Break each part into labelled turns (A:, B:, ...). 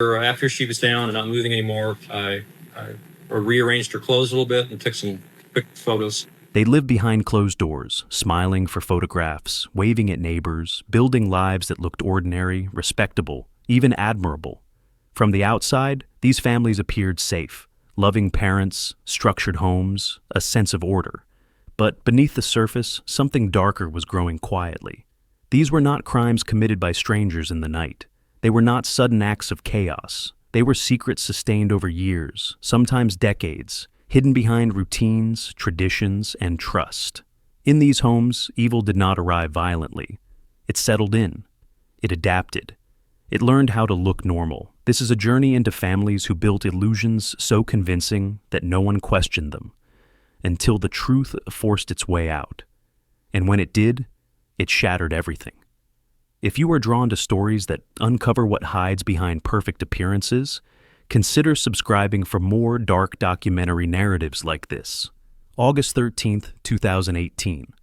A: After she was down and not moving anymore, I rearranged her clothes a little bit and took some quick photos.
B: They lived behind closed doors, smiling for photographs, waving at neighbors, building lives that looked ordinary, respectable, even admirable. From the outside, these families appeared safe, loving parents, structured homes, a sense of order. But beneath the surface, something darker was growing quietly. These were not crimes committed by strangers in the night. They were not sudden acts of chaos. They were secrets sustained over years, sometimes decades, hidden behind routines, traditions, and trust. In these homes, evil did not arrive violently. It settled in. It adapted. It learned how to look normal. This is a journey into families who built illusions so convincing that no one questioned them, until the truth forced its way out. And when it did, it shattered everything. If you are drawn to stories that uncover what hides behind perfect appearances, consider subscribing for more dark documentary narratives like this. August 13th, 2018.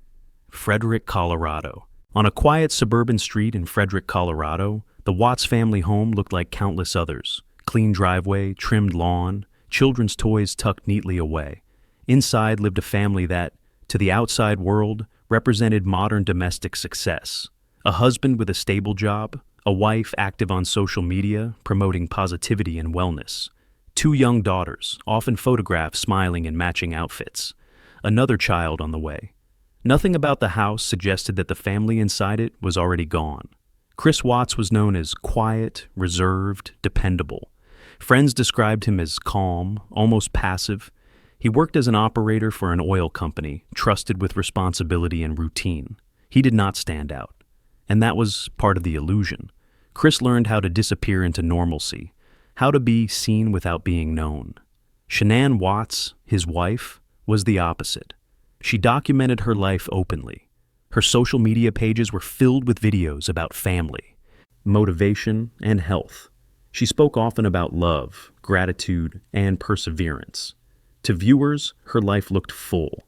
B: Frederick, Colorado. On a quiet suburban street in Frederick, Colorado, the Watts family home looked like countless others. Clean driveway, trimmed lawn, children's toys tucked neatly away. Inside lived a family that, to the outside world, represented modern domestic success. A husband with a stable job, a wife active on social media, promoting positivity and wellness. 2 young daughters, often photographed smiling in matching outfits. Another child on the way. Nothing about the house suggested that the family inside it was already gone. Chris Watts was known as quiet, reserved, dependable. Friends described him as calm, almost passive. He worked as an operator for an oil company, trusted with responsibility and routine. He did not stand out. And that was part of the illusion. Chris learned how to disappear into normalcy, how to be seen without being known. Shanann Watts, his wife, was the opposite. She documented her life openly. Her social media pages were filled with videos about family, motivation, and health. She spoke often about love, gratitude, and perseverance. To viewers, her life looked full.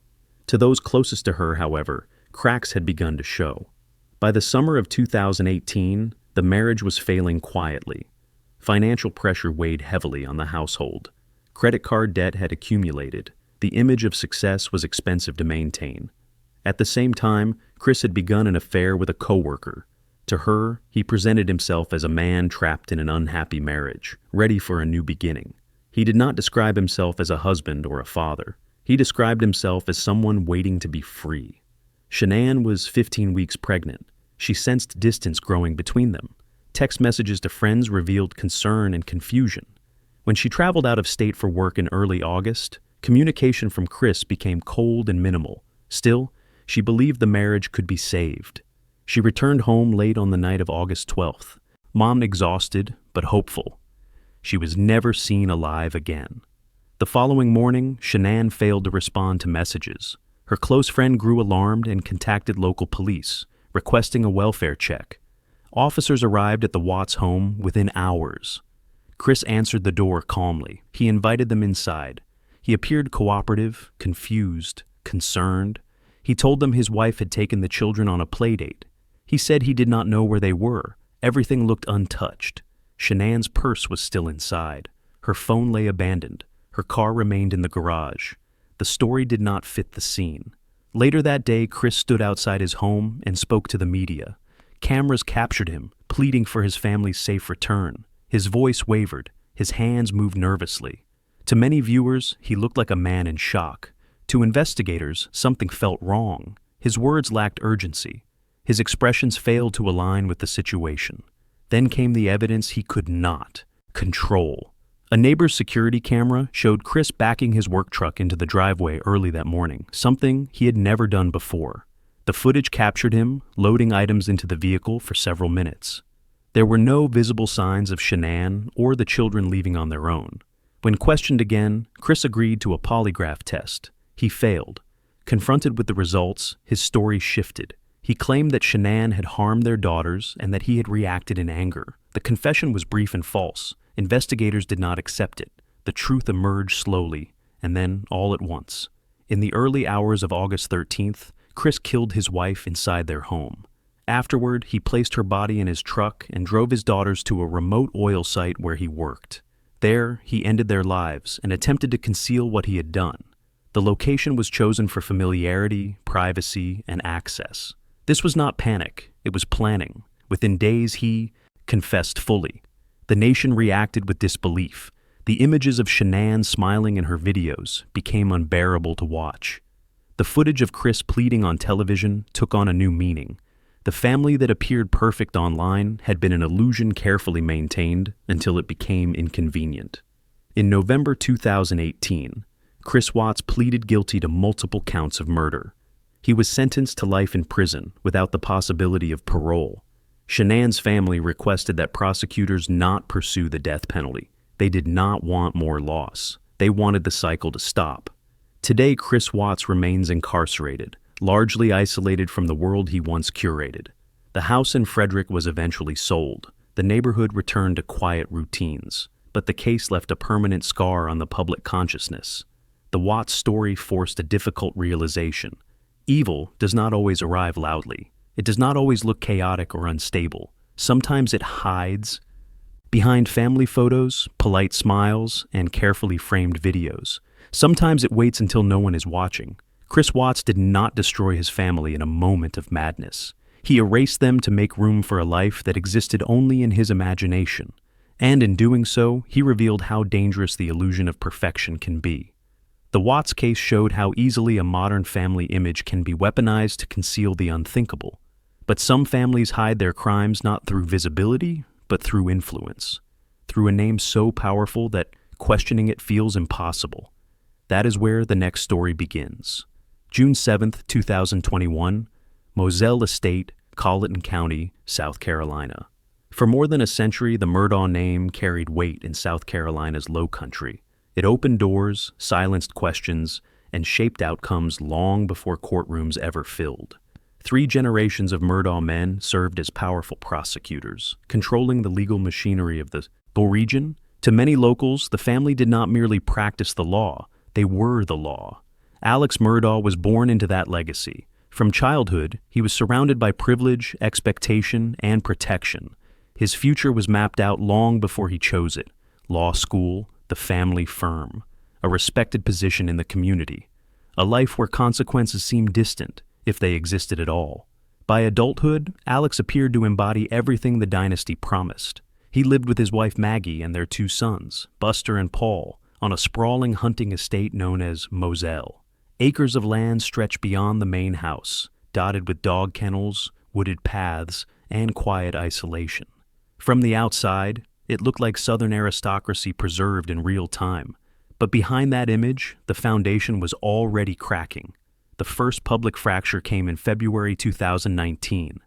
B: To those closest to her, however, cracks had begun to show. By the summer of 2018, the marriage was failing quietly. Financial pressure weighed heavily on the household. Credit card debt had accumulated. The image of success was expensive to maintain. At the same time, Chris had begun an affair with a coworker. To her, he presented himself as a man trapped in an unhappy marriage, ready for a new beginning. He did not describe himself as a husband or a father. He described himself as someone waiting to be free. Shanann was 15 weeks pregnant. She sensed distance growing between them. Text messages to friends revealed concern and confusion. When she traveled out of state for work in early August, communication from Chris became cold and minimal. Still, she believed the marriage could be saved. She returned home late on the night of August 12th, mom exhausted but hopeful. She was never seen alive again. The following morning, Shanann failed to respond to messages. Her close friend grew alarmed and contacted local police, requesting a welfare check. Officers arrived at the Watts home within hours. Chris answered the door calmly. He invited them inside. He appeared cooperative, confused, concerned. He told them his wife had taken the children on a play date. He said he did not know where they were. Everything looked untouched. Shanann's purse was still inside. Her phone lay abandoned. Her car remained in the garage. The story did not fit the scene. Later that day, Chris stood outside his home and spoke to the media. Cameras captured him, pleading for his family's safe return. His voice wavered. His hands moved nervously. To many viewers, he looked like a man in shock. To investigators, something felt wrong. His words lacked urgency. His expressions failed to align with the situation. Then came the evidence he could not control. A neighbor's security camera showed Chris backing his work truck into the driveway early that morning, something he had never done before. The footage captured him, loading items into the vehicle for several minutes. There were no visible signs of Shanann or the children leaving on their own. When questioned again, Chris agreed to a polygraph test. He failed. Confronted with the results, his story shifted. He claimed that Shanann had harmed their daughters and that he had reacted in anger. The confession was brief and false. Investigators did not accept it. The truth emerged slowly, and then all at once. In the early hours of August 13th, Chris killed his wife inside their home. Afterward, he placed her body in his truck and drove his daughters to a remote oil site where he worked. There, he ended their lives and attempted to conceal what he had done. The location was chosen for familiarity, privacy, and access. This was not panic, it was planning. Within days, he confessed fully. The nation reacted with disbelief. The images of Shanann smiling in her videos became unbearable to watch. The footage of Chris pleading on television took on a new meaning. The family that appeared perfect online had been an illusion carefully maintained until it became inconvenient. In November 2018, Chris Watts pleaded guilty to multiple counts of murder. He was sentenced to life in prison without the possibility of parole. Shanann's family requested that prosecutors not pursue the death penalty. They did not want more loss. They wanted the cycle to stop. Today, Chris Watts remains incarcerated, largely isolated from the world he once curated. The house in Frederick was eventually sold. The neighborhood returned to quiet routines, but the case left a permanent scar on the public consciousness. The Watts story forced a difficult realization. Evil does not always arrive loudly. It does not always look chaotic or unstable. Sometimes it hides behind family photos, polite smiles, and carefully framed videos. Sometimes it waits until no one is watching. Chris Watts did not destroy his family in a moment of madness. He erased them to make room for a life that existed only in his imagination. And in doing so, he revealed how dangerous the illusion of perfection can be. The Watts case showed how easily a modern family image can be weaponized to conceal the unthinkable. But some families hide their crimes not through visibility, but through influence. Through a name so powerful that questioning it feels impossible. That is where the next story begins. June 7th, 2021, Moselle Estate, Colleton County, South Carolina. For more than a century, the Murdaugh name carried weight in South Carolina's Low Country. It opened doors, silenced questions, and shaped outcomes long before courtrooms ever filled. 3 generations of Murdaugh men served as powerful prosecutors, controlling the legal machinery of the region. To many locals, the family did not merely practice the law, they were the law. Alex Murdaugh was born into that legacy. From childhood, he was surrounded by privilege, expectation, and protection. His future was mapped out long before he chose it. Law school, the family firm, a respected position in the community, a life where consequences seemed distant, if they existed at all. By adulthood, Alex appeared to embody everything the dynasty promised. He lived with his wife Maggie and their 2 sons, Buster and Paul, on a sprawling hunting estate known as Moselle. Acres of land stretched beyond the main house, dotted with dog kennels, wooded paths, and quiet isolation. From the outside, it looked like Southern aristocracy preserved in real time. But behind that image, the foundation was already cracking. The first public fracture came in February 2019.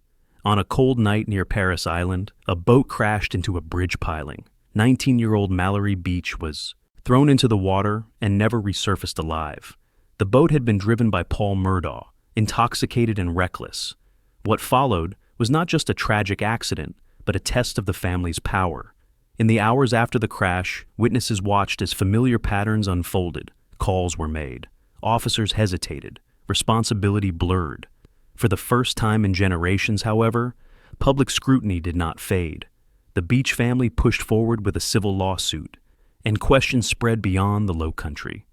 B: On a cold night near Paris Island, a boat crashed into a bridge piling. 19-year-old Mallory Beach was thrown into the water and never resurfaced alive. The boat had been driven by Paul Murdaugh, intoxicated and reckless. What followed was not just a tragic accident, but a test of the family's power. In the hours after the crash, witnesses watched as familiar patterns unfolded. Calls were made. Officers hesitated. Responsibility blurred. For the first time in generations, however, public scrutiny did not fade. The Beach family pushed forward with a civil lawsuit, and questions spread beyond the Low Country.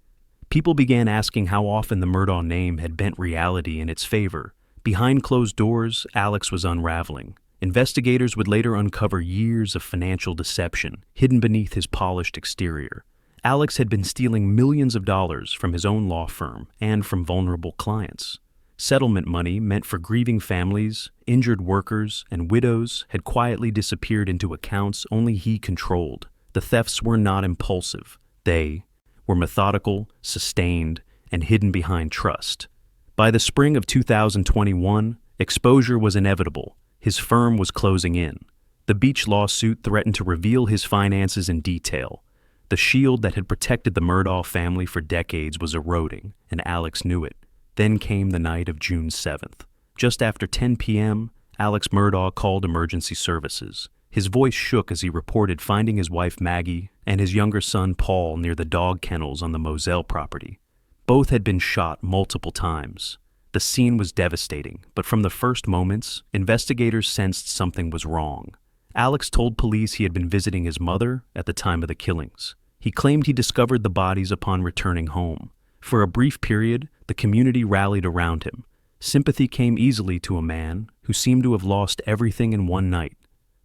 B: People began asking how often the Murdaugh name had bent reality in its favor. Behind closed doors, Alex was unraveling. Investigators would later uncover years of financial deception hidden beneath his polished exterior. Alex had been stealing millions of dollars from his own law firm and from vulnerable clients. Settlement money meant for grieving families, injured workers, and widows had quietly disappeared into accounts only he controlled. The thefts were not impulsive. They were methodical, sustained, and hidden behind trust. By the spring of 2021, exposure was inevitable. His firm was closing in. The Beach lawsuit threatened to reveal his finances in detail. The shield that had protected the Murdaugh family for decades was eroding, and Alex knew it. Then came the night of June 7th. Just after 10 p.m., Alex Murdaugh called emergency services. His voice shook as he reported finding his wife Maggie and his younger son Paul near the dog kennels on the Moselle property. Both had been shot multiple times. The scene was devastating, but from the first moments, investigators sensed something was wrong. Alex told police he had been visiting his mother at the time of the killings. He claimed he discovered the bodies upon returning home. For a brief period, the community rallied around him. Sympathy came easily to a man who seemed to have lost everything in one night.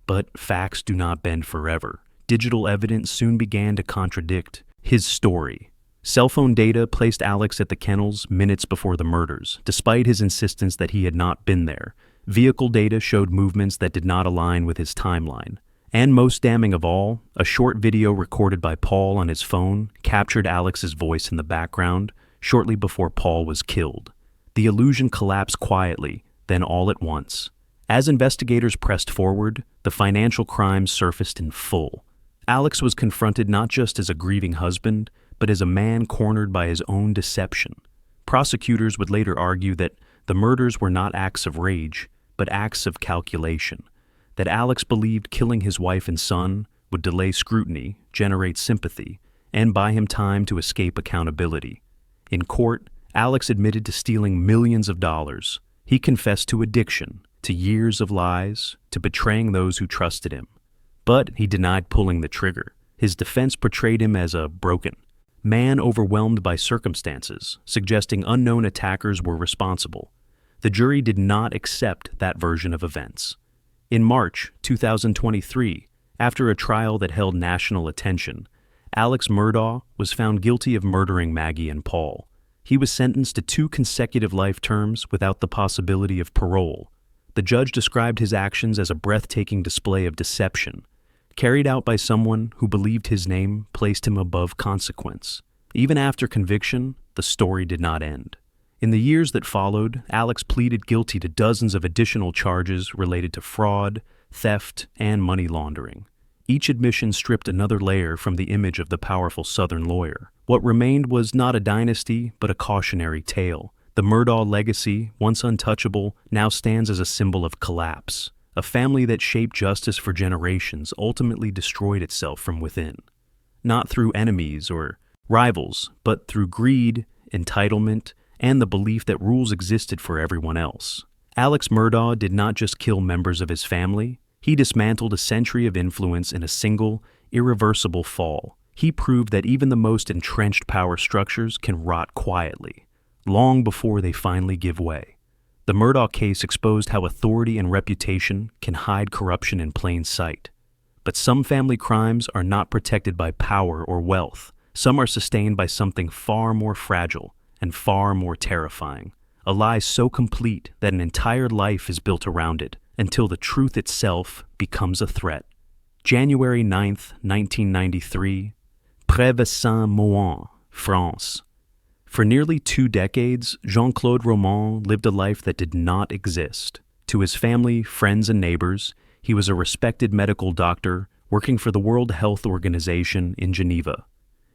B: But facts do not bend forever. Digital evidence soon began to contradict his story. Cell phone data placed Alex at the kennels minutes before the murders, despite his insistence that he had not been there. Vehicle data showed movements that did not align with his timeline. And most damning of all, a short video recorded by Paul on his phone captured Alex's voice in the background shortly before Paul was killed. The illusion collapsed quietly, then all at once. As investigators pressed forward, the financial crimes surfaced in full. Alex was confronted not just as a grieving husband, but as a man cornered by his own deception. Prosecutors would later argue that the murders were not acts of rage, but acts of calculation. That Alex believed killing his wife and son would delay scrutiny, generate sympathy, and buy him time to escape accountability. In court, Alex admitted to stealing millions of dollars. He confessed to addiction, to years of lies, to betraying those who trusted him. But he denied pulling the trigger. His defense portrayed him as a broken man overwhelmed by circumstances, suggesting unknown attackers were responsible. The jury did not accept that version of events. In March 2023, after a trial that held national attention, Alex Murdaugh was found guilty of murdering Maggie and Paul. He was sentenced to 2 consecutive life terms without the possibility of parole. The judge described his actions as a breathtaking display of deception, carried out by someone who believed his name placed him above consequence. Even after conviction, the story did not end. In the years that followed, Alex pleaded guilty to dozens of additional charges related to fraud, theft, and money laundering. Each admission stripped another layer from the image of the powerful Southern lawyer. What remained was not a dynasty, but a cautionary tale. The Murdaugh legacy, once untouchable, now stands as a symbol of collapse. A family that shaped justice for generations ultimately destroyed itself from within. Not through enemies or rivals, but through greed, entitlement, and the belief that rules existed for everyone else. Alex Murdaugh did not just kill members of his family, he dismantled a century of influence in a single, irreversible fall. He proved that even the most entrenched power structures can rot quietly, long before they finally give way. The Murdaugh case exposed how authority and reputation can hide corruption in plain sight. But some family crimes are not protected by power or wealth. Some are sustained by something far more fragile and far more terrifying. A lie so complete that an entire life is built around it until the truth itself becomes a threat. January 9th, 1993, Prevey-Saint-Mouan, France. For nearly 2 decades, Jean-Claude Roman lived a life that did not exist. To his family, friends, and neighbors, he was a respected medical doctor working for the World Health Organization in Geneva.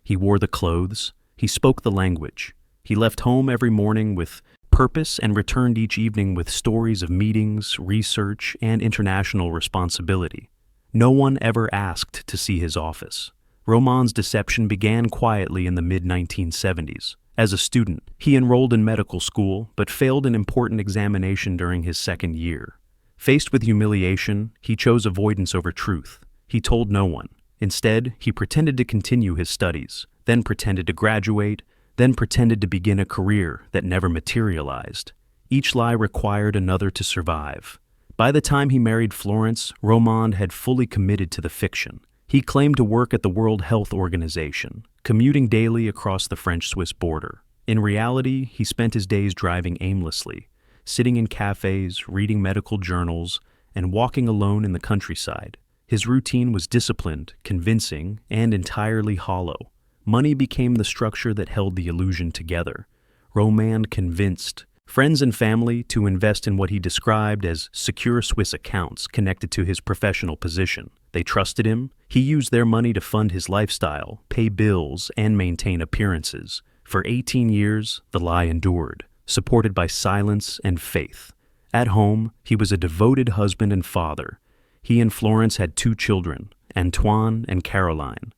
B: He wore the clothes, he spoke the language. He left home every morning with purpose and returned each evening with stories of meetings, research, and international responsibility. No one ever asked to see his office. Roman's deception began quietly in the mid-1970s. As a student, he enrolled in medical school but failed an important examination during his second year. Faced with humiliation, he chose avoidance over truth. He told no one. Instead, he pretended to continue his studies, then pretended to graduate, then pretended to begin a career that never materialized. Each lie required another to survive. By the time he married Florence, Roman had fully committed to the fiction. He claimed to work at the World Health Organization, commuting daily across the French-Swiss border. In reality, he spent his days driving aimlessly, sitting in cafes, reading medical journals, and walking alone in the countryside. His routine was disciplined, convincing, and entirely hollow. Money became the structure that held the illusion together. Roman convinced friends and family to invest in what he described as secure Swiss accounts connected to his professional position. They trusted him. He used their money to fund his lifestyle, pay bills, and maintain appearances. For 18 years, the lie endured, supported by silence and faith. At home, he was a devoted husband and father. He and Florence had 2 children, Antoine and Caroline.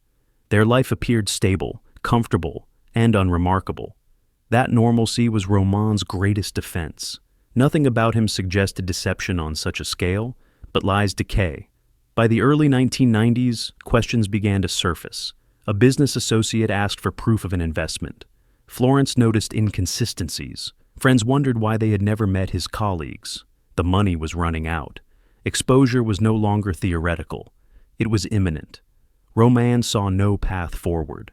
B: Their life appeared stable, comfortable, and unremarkable. That normalcy was Roman's greatest defense. Nothing about him suggested deception on such a scale, but lies decay. By the early 1990s, questions began to surface. A business associate asked for proof of an investment. Florence noticed inconsistencies. Friends wondered why they had never met his colleagues. The money was running out. Exposure was no longer theoretical. It was imminent. Roman saw no path forward.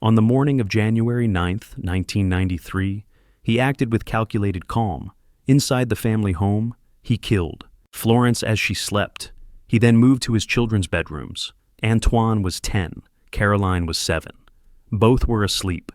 B: On the morning of January 9th, 1993, he acted with calculated calm. Inside the family home, he killed Florence as she slept. He then moved to his children's bedrooms. Antoine was 10, Caroline was 7. Both were asleep.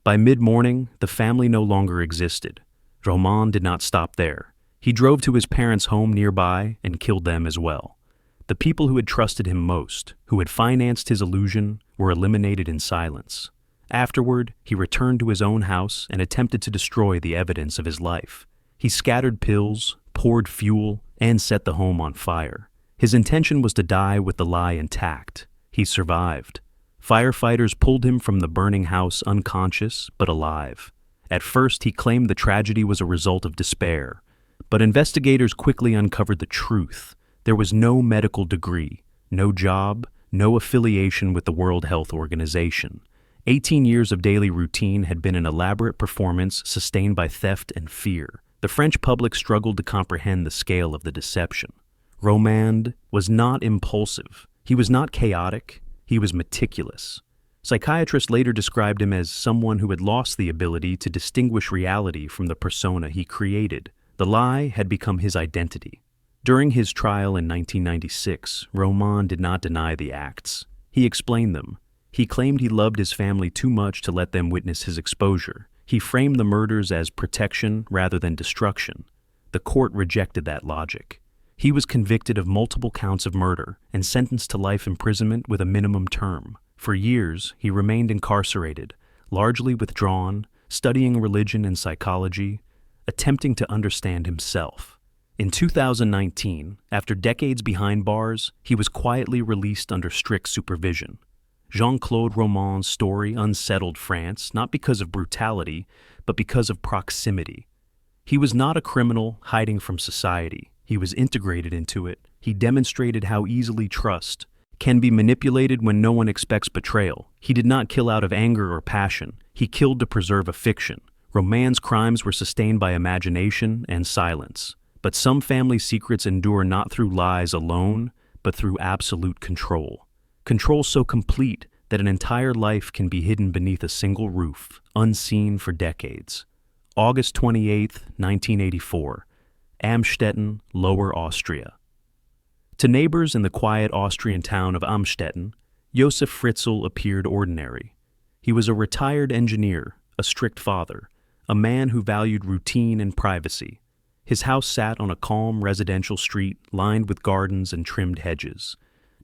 B: By mid-morning, the family no longer existed. Roman did not stop there. He drove to his parents' home nearby and killed them as well. The people who had trusted him most, who had financed his illusion, were eliminated in silence. Afterward, he returned to his own house and attempted to destroy the evidence of his life. He scattered pills, poured fuel, and set the home on fire. His intention was to die with the lie intact. He survived. Firefighters pulled him from the burning house unconscious but alive. At first, he claimed the tragedy was a result of despair, but investigators quickly uncovered the truth. There was no medical degree, no job, no affiliation with the World Health Organization. 18 years of daily routine had been an elaborate performance sustained by theft and fear. The French public struggled to comprehend the scale of the deception. Roman was not impulsive. He was not chaotic. He was meticulous. Psychiatrists later described him as someone who had lost the ability to distinguish reality from the persona he created. The lie had become his identity. During his trial in 1996, Roman did not deny the acts. He explained them. He claimed he loved his family too much to let them witness his exposure. He framed the murders as protection rather than destruction. The court rejected that logic. He was convicted of multiple counts of murder and sentenced to life imprisonment with a minimum term. For years, he remained incarcerated, largely withdrawn, studying religion and psychology, attempting to understand himself. In 2019, after decades behind bars, he was quietly released under strict supervision. Jean-Claude Roman's story unsettled France, not because of brutality, but because of proximity. He was not a criminal hiding from society. He was integrated into it. He demonstrated how easily trust can be manipulated when no one expects betrayal. He did not kill out of anger or passion. He killed to preserve a fiction. Roman's crimes were sustained by imagination and silence. But some family secrets endure not through lies alone, but through absolute control. Control so complete that an entire life can be hidden beneath a single roof, unseen for decades. August 28, 1984, Amstetten, Lower Austria. To neighbors in the quiet Austrian town of Amstetten, Josef Fritzl appeared ordinary. He was a retired engineer, a strict father, a man who valued routine and privacy. His house sat on a calm residential street lined with gardens and trimmed hedges.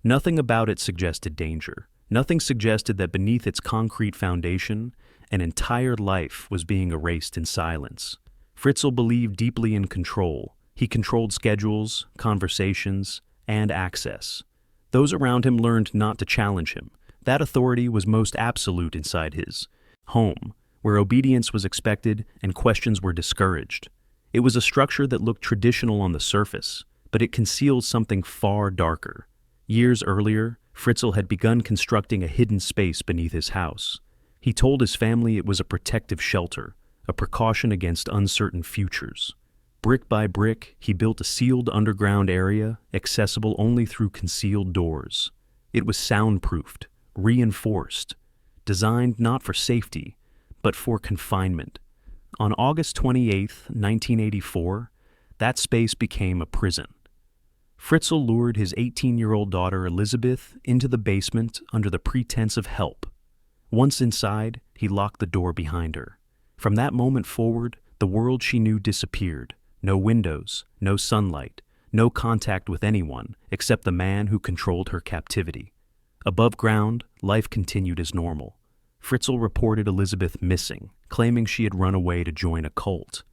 B: Nothing about it suggested danger. Nothing suggested that beneath its concrete foundation, an entire life was being erased in silence. Fritzl believed deeply in control. He controlled schedules, conversations, and access. Those around him learned not to challenge him. That authority was most absolute inside his home, where obedience was expected and questions were discouraged. It was a structure that looked traditional on the surface, but it concealed something far darker. Years earlier, Fritzl had begun constructing a hidden space beneath his house. He told his family it was a protective shelter, a precaution against uncertain futures. Brick by brick, he built a sealed underground area, accessible only through concealed doors. It was soundproofed, reinforced, designed not for safety, but for confinement. On August 28, 1984, that space became a prison. Fritzl lured his 18-year-old daughter Elizabeth into the basement under the pretense of help. Once inside, he locked the door behind her. From that moment forward, the world she knew disappeared. No windows, no sunlight, no contact with anyone except the man who controlled her captivity. Above ground, life continued as normal. Fritzl reported Elizabeth missing, claiming she had run away to join a cult.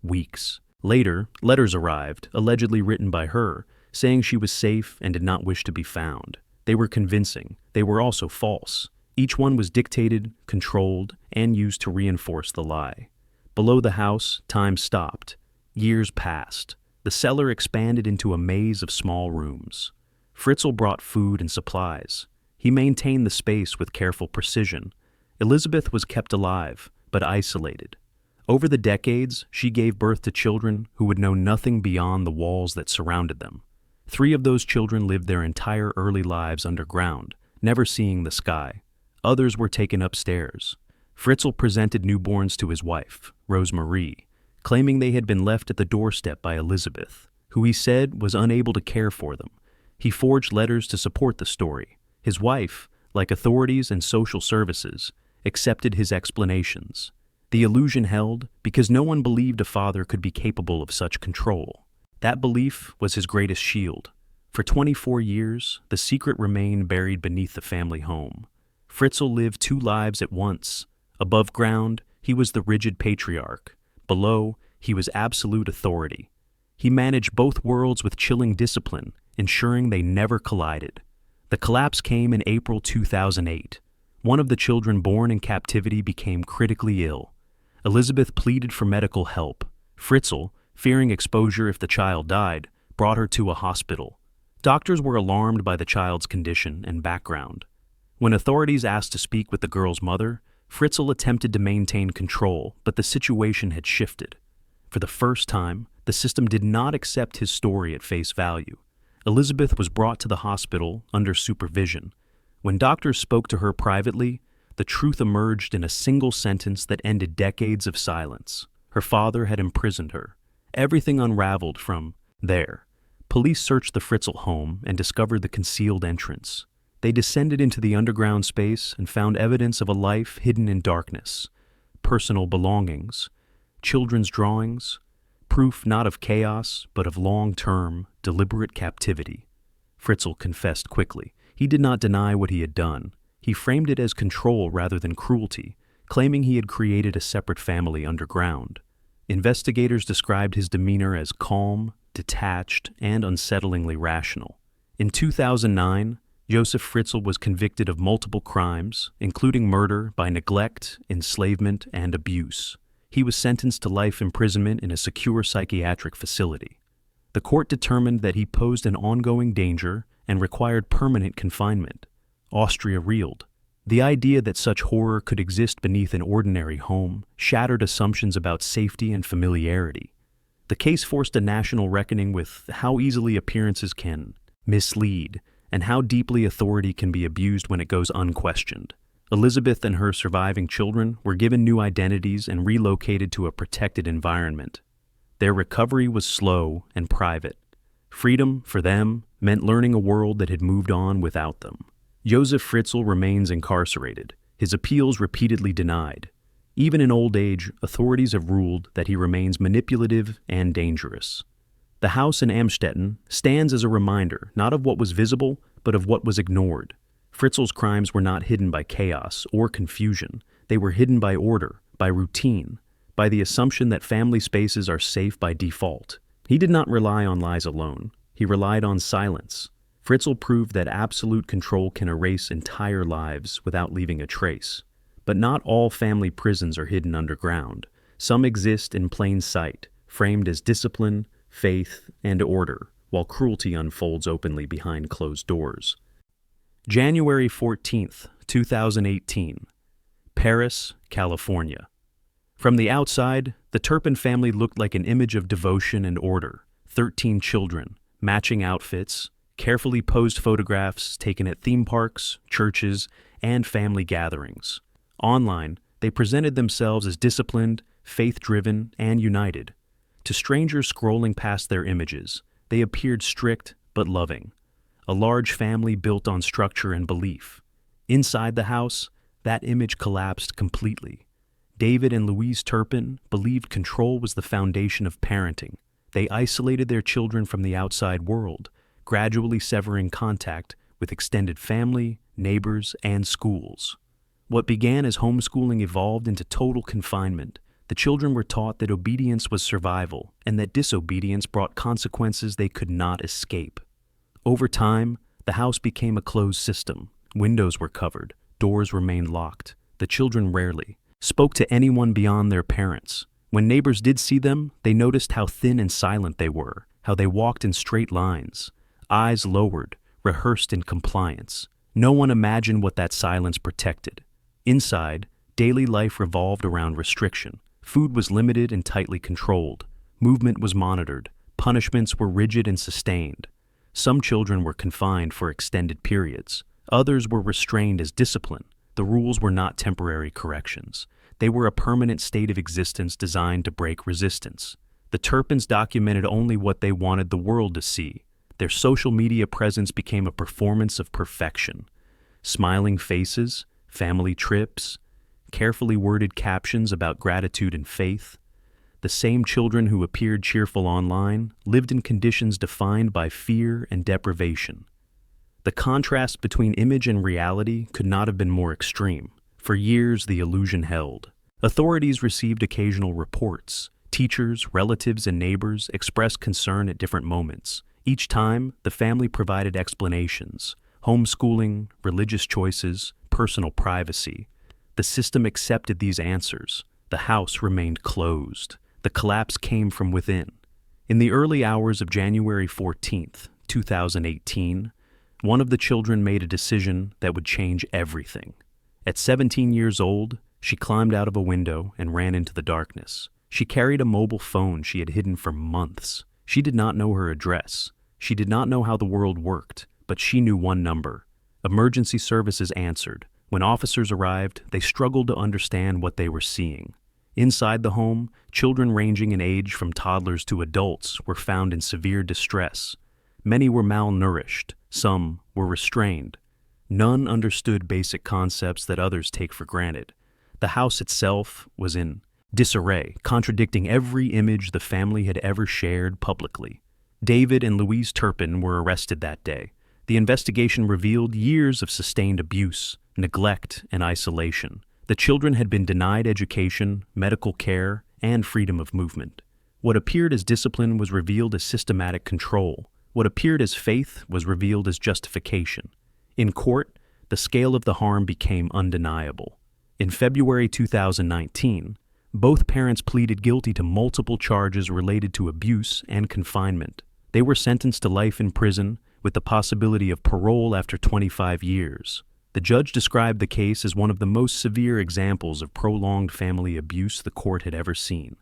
B: Weeks later, letters arrived, allegedly written by her, saying she was safe and did not wish to be found. They were convincing. They were also false. Each one was dictated, controlled, and used to reinforce the lie. Below the house, time stopped. Years passed. The cellar expanded into a maze of small rooms. Fritzl brought food and supplies. He maintained the space with careful precision. Elizabeth was kept alive, but isolated. Over the decades, she gave birth to children who would know nothing beyond the walls that surrounded them. 3 of those children lived their entire early lives underground, never seeing the sky. Others were taken upstairs. Fritzl presented newborns to his wife, Rosemarie, claiming they had been left at the doorstep by Elizabeth, who he said was unable to care for them. He forged letters to support the story. His wife, like authorities and social services, accepted his explanations. The illusion held because no one believed a father could be capable of such control. That belief was his greatest shield. For 24 years, the secret remained buried beneath the family home. Fritzl lived 2 lives at once. Above ground, he was the rigid patriarch. Below, he was absolute authority. He managed both worlds with chilling discipline, ensuring they never collided. The collapse came in April 2008. One of the children born in captivity became critically ill. Elizabeth pleaded for medical help. Fritzl, fearing exposure if the child died, brought her to a hospital. Doctors were alarmed by the child's condition and background. When authorities asked to speak with the girl's mother, Fritzl attempted to maintain control, but the situation had shifted. For the first time, the system did not accept his story at face value. Elizabeth was brought to the hospital under supervision. When doctors spoke to her privately, the truth emerged in a single sentence that ended decades of silence. Her father had imprisoned her. Everything unraveled from there. Police searched the Fritzl home and discovered the concealed entrance. They descended into the underground space and found evidence of a life hidden in darkness. Personal belongings, children's drawings, proof not of chaos, but of long-term, deliberate captivity. Fritzl confessed quickly. He did not deny what he had done. He framed it as control rather than cruelty, claiming he had created a separate family underground. Investigators described his demeanor as calm, detached, and unsettlingly rational. In 2009, Josef Fritzl was convicted of multiple crimes, including murder by neglect, enslavement, and abuse. He was sentenced to life imprisonment in a secure psychiatric facility. The court determined that he posed an ongoing danger and required permanent confinement. Austria reeled. The idea that such horror could exist beneath an ordinary home shattered assumptions about safety and familiarity. The case forced a national reckoning with how easily appearances can mislead and how deeply authority can be abused when it goes unquestioned. Elizabeth and her surviving children were given new identities and relocated to a protected environment. Their recovery was slow and private. Freedom, for them, meant learning a world that had moved on without them. Josef Fritzl remains incarcerated, his appeals repeatedly denied. Even in old age, authorities have ruled that he remains manipulative and dangerous. The house in Amstetten stands as a reminder not of what was visible, but of what was ignored. Fritzl's crimes were not hidden by chaos or confusion. They were hidden by order, by routine, by the assumption that family spaces are safe by default. He did not rely on lies alone. He relied on silence. Fritzl proved that absolute control can erase entire lives without leaving a trace. But not all family prisons are hidden underground. Some exist in plain sight, framed as discipline, faith, and order, while cruelty unfolds openly behind closed doors. January 14th, 2018. Paris, California. From the outside, the Turpin family looked like an image of devotion and order. 13 children, matching outfits, carefully posed photographs taken at theme parks, churches, and family gatherings. Online, they presented themselves as disciplined, faith-driven, and united. To strangers scrolling past their images, they appeared strict but loving. A large family built on structure and belief. Inside the house, that image collapsed completely. David and Louise Turpin believed control was the foundation of parenting. They isolated their children from the outside world, gradually severing contact with extended family, neighbors, and schools. What began as homeschooling evolved into total confinement. The children were taught that obedience was survival and that disobedience brought consequences they could not escape. Over time, the house became a closed system. Windows were covered, doors remained locked. The children rarely spoke to anyone beyond their parents. When neighbors did see them, they noticed how thin and silent they were, how they walked in straight lines, eyes lowered, rehearsed in compliance. No one imagined what that silence protected. Inside, daily life revolved around restriction. Food was limited and tightly controlled. Movement was monitored. Punishments were rigid and sustained. Some children were confined for extended periods. Others were restrained as discipline. The rules were not temporary corrections. They were a permanent state of existence designed to break resistance. The Turpins documented only what they wanted the world to see. Their social media presence became a performance of perfection. Smiling faces, family trips, carefully worded captions about gratitude and faith. The same children who appeared cheerful online lived in conditions defined by fear and deprivation. The contrast between image and reality could not have been more extreme. For years, the illusion held. Authorities received occasional reports. Teachers, relatives, and neighbors expressed concern at different moments. Each time, the family provided explanations: homeschooling, religious choices, personal privacy. The system accepted these answers. The house remained closed. The collapse came from within. In the early hours of January 14th, 2018, one of the children made a decision that would change everything. At 17 years old, she climbed out of a window and ran into the darkness. She carried a mobile phone she had hidden for months. She did not know her address. She did not know how the world worked, but she knew one number. Emergency services answered. When officers arrived, they struggled to understand what they were seeing. Inside the home, children ranging in age from toddlers to adults were found in severe distress. Many were malnourished. Some were restrained. None understood basic concepts that others take for granted. The house itself was in disarray, contradicting every image the family had ever shared publicly. David and Louise Turpin were arrested that day. The investigation revealed years of sustained abuse, neglect, and isolation. The children had been denied education, medical care, and freedom of movement. What appeared as discipline was revealed as systematic control. What appeared as faith was revealed as justification. In court, the scale of the harm became undeniable. In February 2019, both parents pleaded guilty to multiple charges related to abuse and confinement. They were sentenced to life in prison with the possibility of parole after 25 years. The judge described the case as one of the most severe examples of prolonged family abuse the court had ever seen.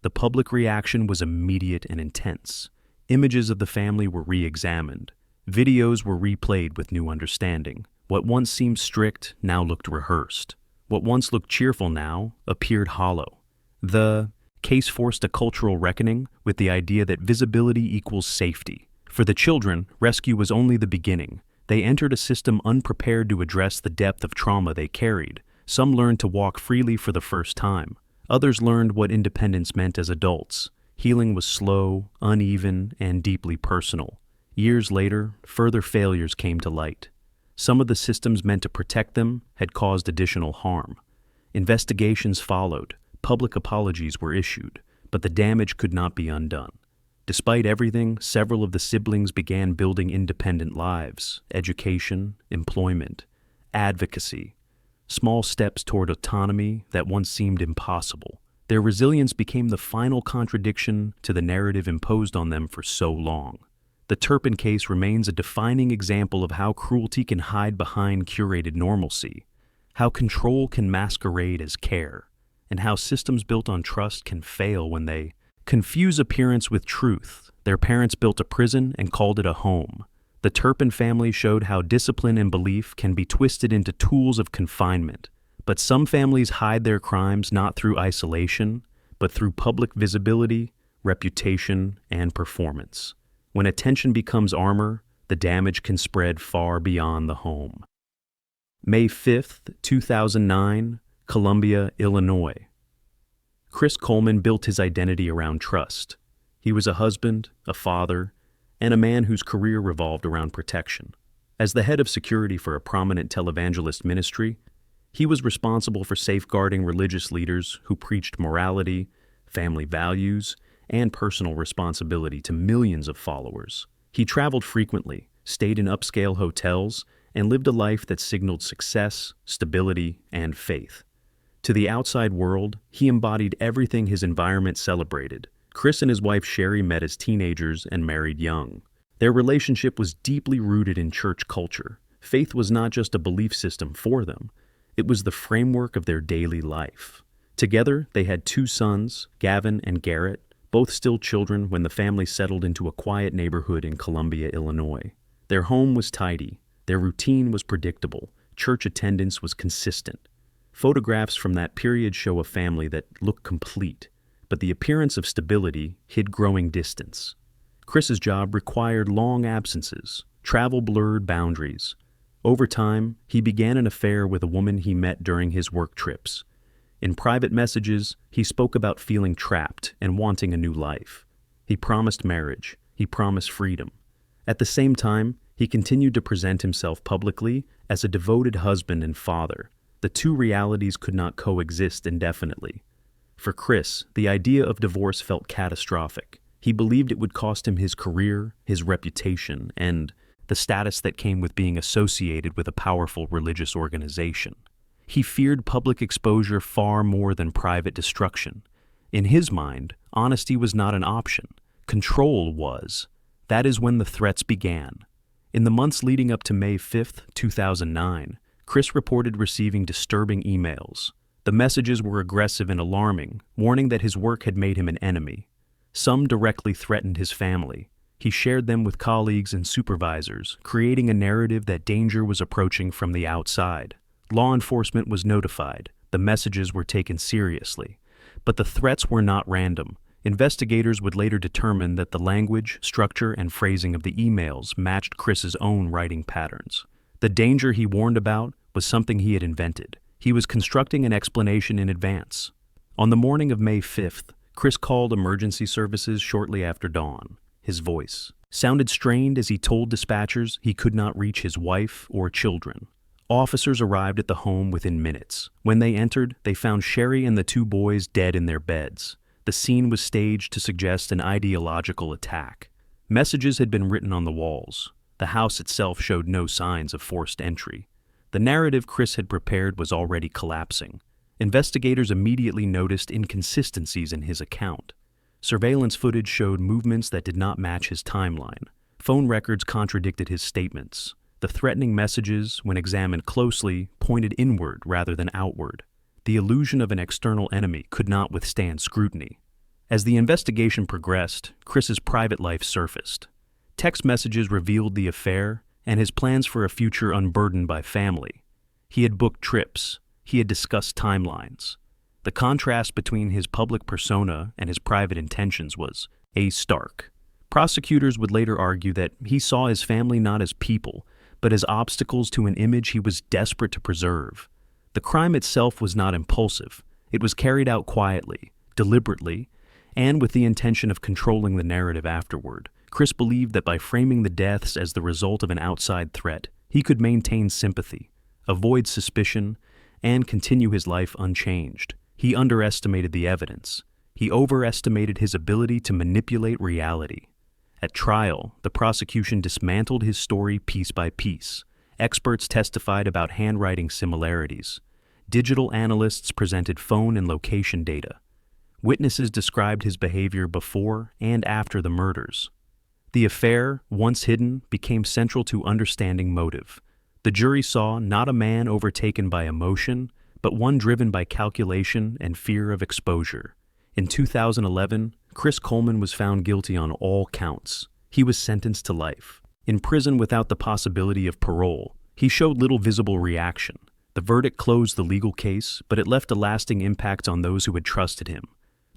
B: The public reaction was immediate and intense. Images of the family were re-examined. Videos were replayed with new understanding. What once seemed strict now looked rehearsed. What once looked cheerful now appeared hollow. The case forced a cultural reckoning with the idea that visibility equals safety. For the children, rescue was only the beginning. They entered a system unprepared to address the depth of trauma they carried. Some learned to walk freely for the first time. Others learned what independence meant as adults. Healing was slow, uneven, and deeply personal. Years later, further failures came to light. Some of the systems meant to protect them had caused additional harm. Investigations followed. Public apologies were issued, but the damage could not be undone. Despite everything, several of the siblings began building independent lives: education, employment, advocacy, small steps toward autonomy that once seemed impossible. Their resilience became the final contradiction to the narrative imposed on them for so long. The Turpin case remains a defining example of how cruelty can hide behind curated normalcy, how control can masquerade as care, and how systems built on trust can fail when they confuse appearance with truth. Their parents built a prison and called it a home. The Turpin family showed how discipline and belief can be twisted into tools of confinement. But some families hide their crimes not through isolation, but through public visibility, reputation, and performance. When attention becomes armor, the damage can spread far beyond the home. May 5th, 2009, Columbia, Illinois. Chris Coleman built his identity around trust. He was a husband, a father, and a man whose career revolved around protection. As the head of security for a prominent televangelist ministry, he was responsible for safeguarding religious leaders who preached morality, family values, and personal responsibility to millions of followers. He traveled frequently, stayed in upscale hotels, and lived a life that signaled success, stability, and faith. To the outside world, he embodied everything his environment celebrated. Chris and his wife Sherry met as teenagers and married young. Their relationship was deeply rooted in church culture. Faith was not just a belief system for them, it was the framework of their daily life. Together, they had 2 sons, Gavin and Garrett, both still children when the family settled into a quiet neighborhood in Columbia, Illinois. Their home was tidy, their routine was predictable, church attendance was consistent. Photographs from that period show a family that looked complete, but the appearance of stability hid growing distance. Chris's job required long absences, travel blurred boundaries. Over time, he began an affair with a woman he met during his work trips. In private messages, he spoke about feeling trapped and wanting a new life. He promised marriage. He promised freedom. At the same time, he continued to present himself publicly as a devoted husband and father. The two realities could not coexist indefinitely. For Chris, the idea of divorce felt catastrophic. He believed it would cost him his career, his reputation, and the status that came with being associated with a powerful religious organization. He feared public exposure far more than private destruction. In his mind, honesty was not an option. Control was. That is when the threats began. In the months leading up to May 5, 2009, Chris reported receiving disturbing emails. The messages were aggressive and alarming, warning that his work had made him an enemy. Some directly threatened his family. He shared them with colleagues and supervisors, creating a narrative that danger was approaching from the outside. Law enforcement was notified. The messages were taken seriously. But the threats were not random. Investigators would later determine that the language, structure, and phrasing of the emails matched Chris's own writing patterns. The danger he warned about was something he had invented. He was constructing an explanation in advance. On the morning of May 5th, Chris called emergency services shortly after dawn. His voice sounded strained as he told dispatchers he could not reach his wife or children. Officers arrived at the home within minutes. When they entered, they found Sherry and the two boys dead in their beds. The scene was staged to suggest an ideological attack. Messages had been written on the walls. The house itself showed no signs of forced entry. The narrative Chris had prepared was already collapsing. Investigators immediately noticed inconsistencies in his account. Surveillance footage showed movements that did not match his timeline. Phone records contradicted his statements. The threatening messages, when examined closely, pointed inward rather than outward. The illusion of an external enemy could not withstand scrutiny. As the investigation progressed, Chris's private life surfaced. Text messages revealed the affair and his plans for a future unburdened by family. He had booked trips. He had discussed timelines. The contrast between his public persona and his private intentions was stark. Prosecutors would later argue that he saw his family not as people, but as obstacles to an image he was desperate to preserve. The crime itself was not impulsive. It was carried out quietly, deliberately, and with the intention of controlling the narrative afterward. Chris believed that by framing the deaths as the result of an outside threat, he could maintain sympathy, avoid suspicion, and continue his life unchanged. He underestimated the evidence. He overestimated his ability to manipulate reality. At trial, the prosecution dismantled his story piece by piece. Experts testified about handwriting similarities. Digital analysts presented phone and location data. Witnesses described his behavior before and after the murders. The affair, once hidden, became central to understanding motive. The jury saw not a man overtaken by emotion, but one driven by calculation and fear of exposure. In 2011, Chris Coleman was found guilty on all counts. He was sentenced to life. In prison without the possibility of parole, he showed little visible reaction. The verdict closed the legal case, but it left a lasting impact on those who had trusted him.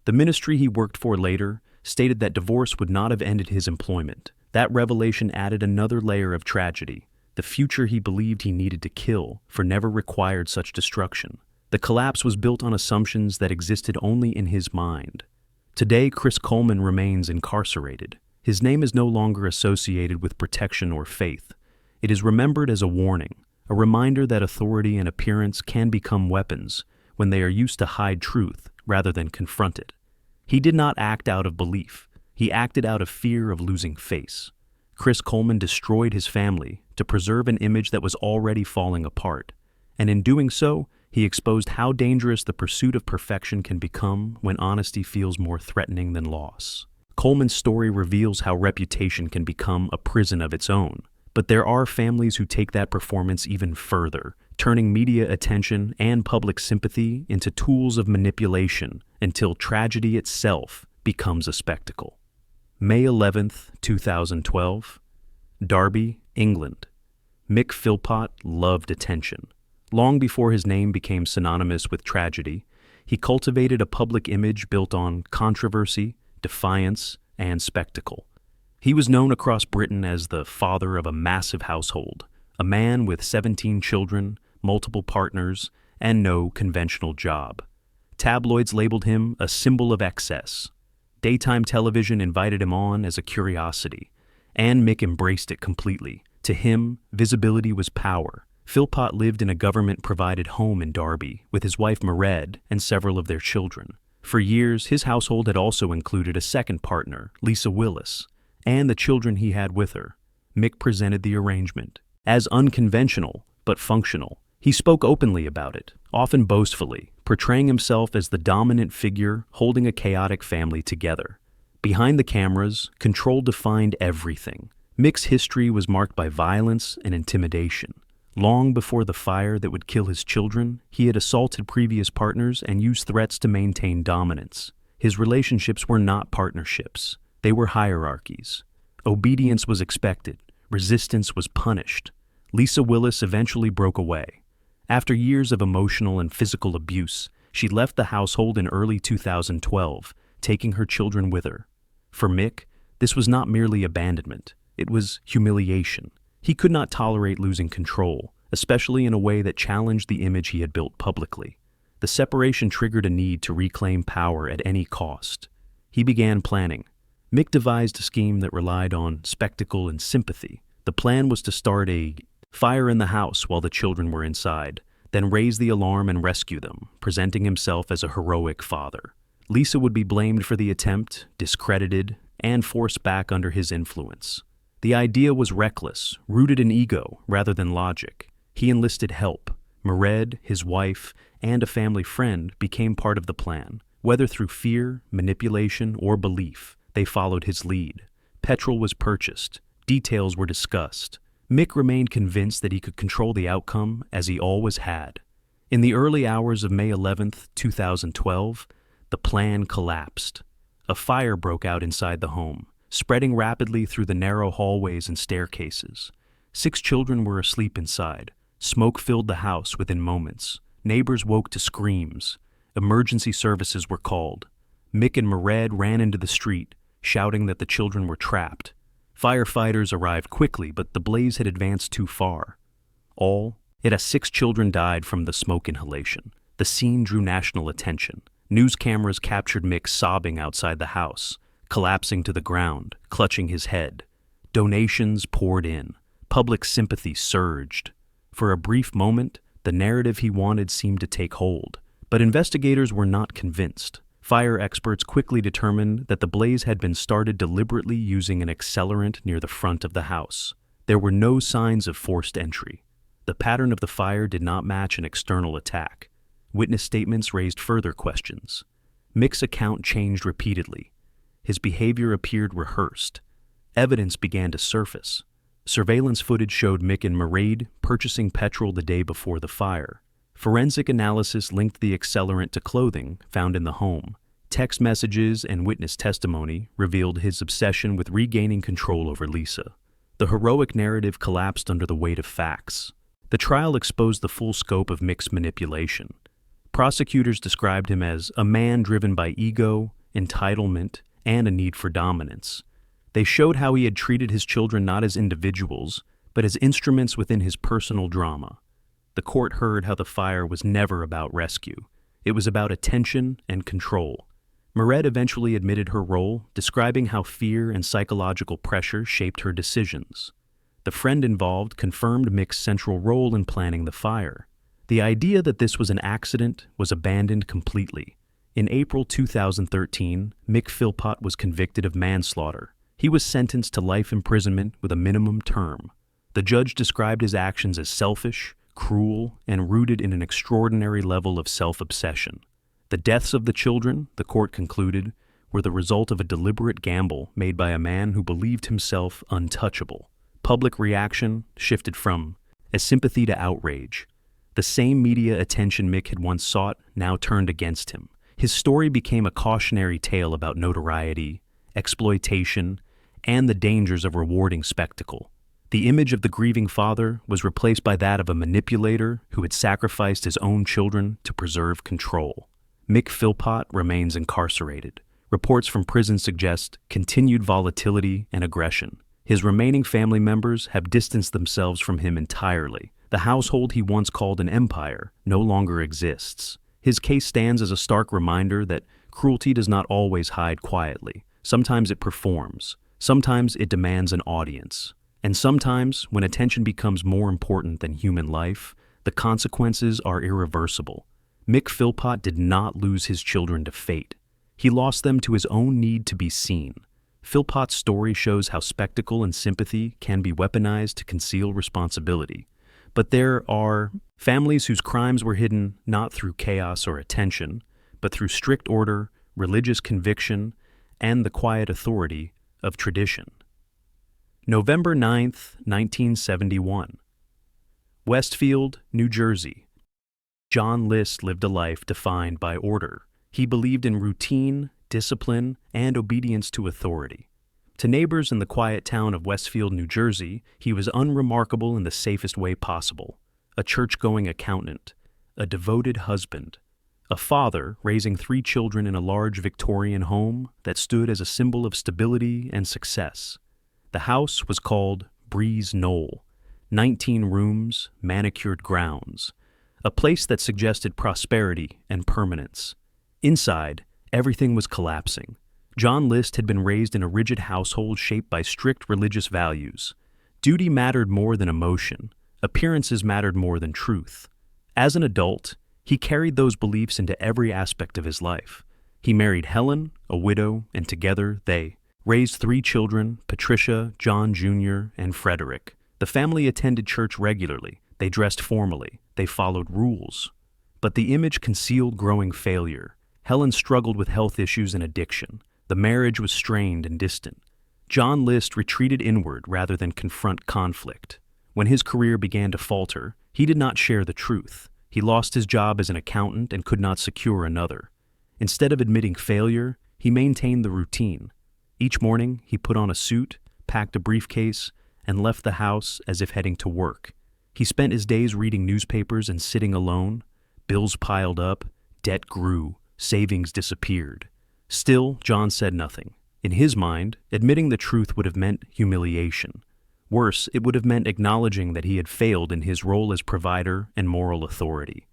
B: The ministry he worked for later stated that divorce would not have ended his employment. That revelation added another layer of tragedy. The future he believed he needed to kill for never required such destruction. The collapse was built on assumptions that existed only in his mind. Today, Chris Coleman remains incarcerated. His name is no longer associated with protection or faith. It is remembered as a warning, a reminder that authority and appearance can become weapons when they are used to hide truth rather than confront it. He did not act out of belief. He acted out of fear of losing face. Chris Coleman destroyed his family to preserve an image that was already falling apart, and in doing so, He exposed how dangerous the pursuit of perfection can become when honesty feels more threatening than loss. Coleman's story reveals how reputation can become a prison of its own. But there are families who take that performance even further, turning media attention and public sympathy into tools of manipulation until tragedy itself becomes a spectacle. May 11th, 2012, Derby, England. Mick Philpott loved attention. Long before his name became synonymous with tragedy, he cultivated a public image built on controversy, defiance, and spectacle. He was known across Britain as the father of a massive household, a man with 17 children, multiple partners, and no conventional job. Tabloids labeled him a symbol of excess. Daytime television invited him on as a curiosity, and Mick embraced it completely. To him, visibility was power. Philpott lived in a government-provided home in Derby with his wife Murdaugh and several of their children. For years, his household had also included a second partner, Lisa Willis, and the children he had with her. Mick presented the arrangement as unconventional but functional. He spoke openly about it, often boastfully, portraying himself as the dominant figure holding a chaotic family together. Behind the cameras, control defined everything. Mick's history was marked by violence and intimidation. Long before the fire that would kill his children, he had assaulted previous partners and used threats to maintain dominance. His relationships were not partnerships. They were hierarchies. Obedience was expected. Resistance was punished. Lisa Willis eventually broke away. After years of emotional and physical abuse, she left the household in early 2012, taking her children with her. For Mick, this was not merely abandonment. It was humiliation. He could not tolerate losing control, especially in a way that challenged the image he had built publicly. The separation triggered a need to reclaim power at any cost. He began planning. Mick devised a scheme that relied on spectacle and sympathy. The plan was to start a fire in the house while the children were inside, then raise the alarm and rescue them, presenting himself as a heroic father. Lisa would be blamed for the attempt, discredited, and forced back under his influence. The idea was reckless, rooted in ego rather than logic. He enlisted help. Murdaugh, his wife, and a family friend became part of the plan. Whether through fear, manipulation, or belief, they followed his lead. Petrol was purchased. Details were discussed. Mick remained convinced that he could control the outcome, as he always had. In the early hours of May 11th, 2012, the plan collapsed. A fire broke out inside the home, spreading rapidly through the narrow hallways and staircases. 6 children were asleep inside. Smoke filled the house within moments. Neighbors woke to screams. Emergency services were called. Mick and Murdaugh ran into the street, shouting that the children were trapped. Firefighters arrived quickly, but the blaze had advanced too far. All, yet 6 children died from the smoke inhalation. The scene drew national attention. News cameras captured Mick sobbing outside the house, collapsing to the ground, clutching his head. Donations poured in. Public sympathy surged. For a brief moment, the narrative he wanted seemed to take hold. But investigators were not convinced. Fire experts quickly determined that the blaze had been started deliberately using an accelerant near the front of the house. There were no signs of forced entry. The pattern of the fire did not match an external attack. Witness statements raised further questions. Mick's account changed repeatedly. His behavior appeared rehearsed. Evidence began to surface. Surveillance footage showed Mick and Murdaugh purchasing petrol the day before the fire. Forensic analysis linked the accelerant to clothing found in the home. Text messages and witness testimony revealed his obsession with regaining control over Lisa. The heroic narrative collapsed under the weight of facts. The trial exposed the full scope of Mick's manipulation. Prosecutors described him as a man driven by ego, entitlement, and a need for dominance. They showed how he had treated his children not as individuals, but as instruments within his personal drama. The court heard how the fire was never about rescue. It was about attention and control. Murdaugh eventually admitted her role, describing how fear and psychological pressure shaped her decisions. The friend involved confirmed Mick's central role in planning the fire. The idea that this was an accident was abandoned completely. In April 2013, Mick Philpott was convicted of manslaughter. He was sentenced to life imprisonment with a minimum term. The judge described his actions as selfish, cruel, and rooted in an extraordinary level of self-obsession. The deaths of the children, the court concluded, were the result of a deliberate gamble made by a man who believed himself untouchable. Public reaction shifted from sympathy to outrage. The same media attention Mick had once sought now turned against him. His story became a cautionary tale about notoriety, exploitation, and the dangers of rewarding spectacle. The image of the grieving father was replaced by that of a manipulator who had sacrificed his own children to preserve control. Mick Philpott remains incarcerated. Reports from prison suggest continued volatility and aggression. His remaining family members have distanced themselves from him entirely. The household he once called an empire no longer exists. His case stands as a stark reminder that cruelty does not always hide quietly. Sometimes it performs. Sometimes it demands an audience. And sometimes, when attention becomes more important than human life, the consequences are irreversible. Mick Philpott did not lose his children to fate. He lost them to his own need to be seen. Philpott's story shows how spectacle and sympathy can be weaponized to conceal responsibility. But there are families whose crimes were hidden not through chaos or attention, but through strict order, religious conviction, and the quiet authority of tradition. November 9th, 1971. Westfield, New Jersey. John List lived a life defined by order. He believed in routine, discipline, and obedience to authority. To neighbors in the quiet town of Westfield, New Jersey, he was unremarkable in the safest way possible. A church-going accountant, a devoted husband, a father raising 3 children in a large Victorian home that stood as a symbol of stability and success. The house was called Breeze Knoll, 19 rooms, manicured grounds, a place that suggested prosperity and permanence. Inside, everything was collapsing. John List had been raised in a rigid household shaped by strict religious values. Duty mattered more than emotion. Appearances mattered more than truth. As an adult, he carried those beliefs into every aspect of his life. He married Helen, a widow, and together they raised 3 children, Patricia, John Jr., and Frederick. The family attended church regularly. They dressed formally. They followed rules. But the image concealed growing failure. Helen struggled with health issues and addiction. The marriage was strained and distant. John List retreated inward rather than confront conflict. When his career began to falter, he did not share the truth. He lost his job as an accountant and could not secure another. Instead of admitting failure, he maintained the routine. Each morning, he put on a suit, packed a briefcase, and left the house as if heading to work. He spent his days reading newspapers and sitting alone. Bills piled up, debt grew, savings disappeared. Still, John said nothing. In his mind, admitting the truth would have meant humiliation. Worse, it would have meant acknowledging that he had failed in his role as provider and moral authority.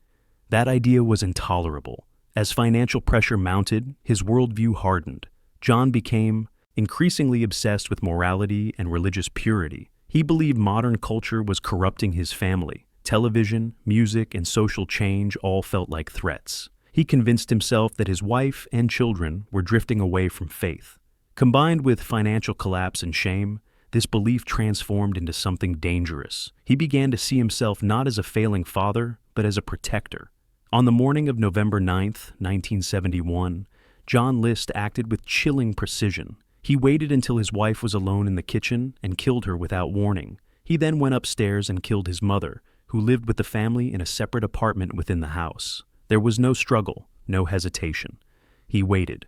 B: That idea was intolerable. As financial pressure mounted, his worldview hardened. John became increasingly obsessed with morality and religious purity. He believed modern culture was corrupting his family. Television, music, and social change all felt like threats. He convinced himself that his wife and children were drifting away from faith. Combined with financial collapse and shame, this belief transformed into something dangerous. He began to see himself not as a failing father, but as a protector. On the morning of November 9th, 1971, John List acted with chilling precision. He waited until his wife was alone in the kitchen and killed her without warning. He then went upstairs and killed his mother, who lived with the family in a separate apartment within the house. There was no struggle, no hesitation. He waited.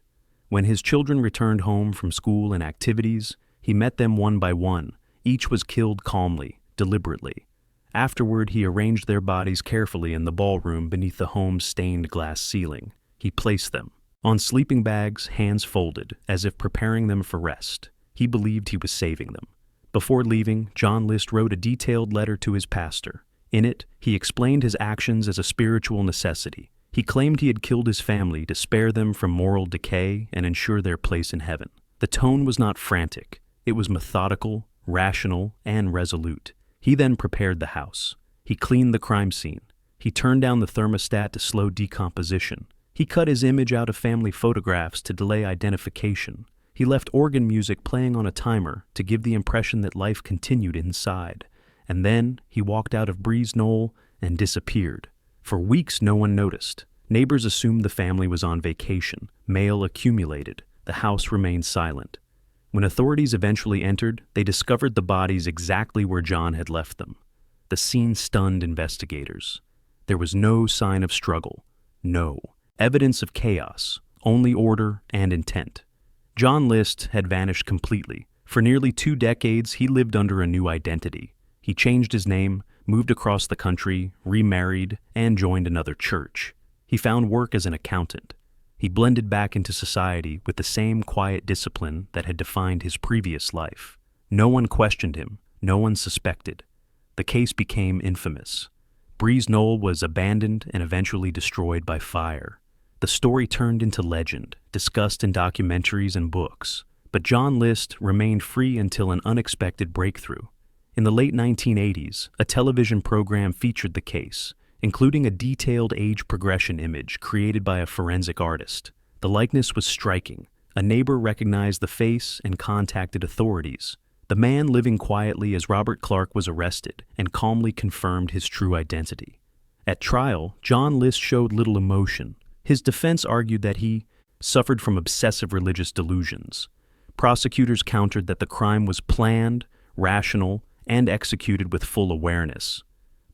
B: When his children returned home from school and activities, he met them one by one. Each was killed calmly, deliberately. Afterward, he arranged their bodies carefully in the ballroom beneath the home's stained glass ceiling. He placed them on sleeping bags, hands folded, as if preparing them for rest. He believed he was saving them. Before leaving, John List wrote a detailed letter to his pastor. In it, he explained his actions as a spiritual necessity. He claimed he had killed his family to spare them from moral decay and ensure their place in heaven. The tone was not frantic. It was methodical, rational, and resolute. He then prepared the house. He cleaned the crime scene. He turned down the thermostat to slow decomposition. He cut his image out of family photographs to delay identification. He left organ music playing on a timer to give the impression that life continued inside. And then he walked out of Breeze Knoll and disappeared. For weeks, no one noticed. Neighbors assumed the family was on vacation. Mail accumulated. The house remained silent. When authorities eventually entered, they discovered the bodies exactly where John had left them. The scene stunned investigators. There was no sign of struggle. No evidence of chaos. Only order and intent. John List had vanished completely. For nearly 2 decades, he lived under a new identity. He changed his name, moved across the country, remarried, and joined another church. He found work as an accountant. He blended back into society with the same quiet discipline that had defined his previous life. No one questioned him. No one suspected. The case became infamous. Breeze Knoll was abandoned and eventually destroyed by fire. The story turned into legend, discussed in documentaries and books. But John List remained free until an unexpected breakthrough. In the late 1980s, a television program featured the case, including a detailed age progression image created by a forensic artist. The likeness was striking. A neighbor recognized the face and contacted authorities. The man living quietly as Robert Clark was arrested and calmly confirmed his true identity. At trial, John List showed little emotion. His defense argued that he suffered from obsessive religious delusions. Prosecutors countered that the crime was planned, rational, and executed with full awareness.